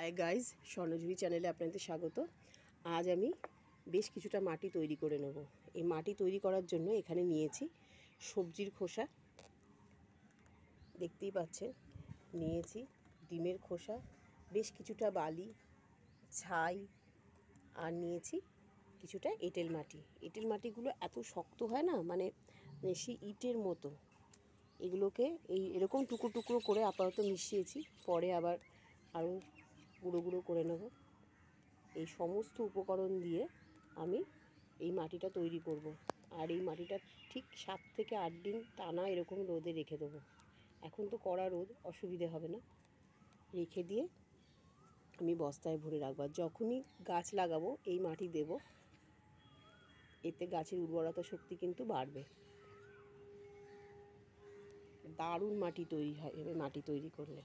Hi guys, স্বর্ণঝুরি চ্যানেলে আপনাদের স্বাগত। আজ আমি বেশ কিছুটা মাটি তৈরি করে নেব। এই মাটি তৈরি করার জন্য এখানে নিয়েছি সবজির খোসা, দেখতেই পাচ্ছেন, নিয়েছি ডিমের খোসা, বেশ কিছুটা বালি, ছাই, আর নিয়েছি কিছুটা এঁটেল মাটি। এঁটেল মাটিগুলো এত শক্ত হয় না, মানে সেই ইটের মতো। এগুলোকে এরকম টুকরো টুকরো করে আপাতত মিশিয়েছি, পরে আবার আরও গুঁড়ো গুঁড়ো করে নেব। এই সমস্ত উপকরণ দিয়ে আমি এই মাটিটা তৈরি করব। আর এই মাটিটা ঠিক 7 থেকে 8 দিন টানা এরকম রোদে রেখে দেবো। এখন তো কড়া রোদ, অসুবিধে হবে না। রেখে দিয়ে আমি বস্তায় ভরে রাখবো। যখনই গাছ লাগাবো এই মাটি দেব, এতে গাছের উর্বরতা শক্তি কিন্তু বাড়বে। দারুণ মাটি তৈরি হয় এভাবে মাটি তৈরি করলে।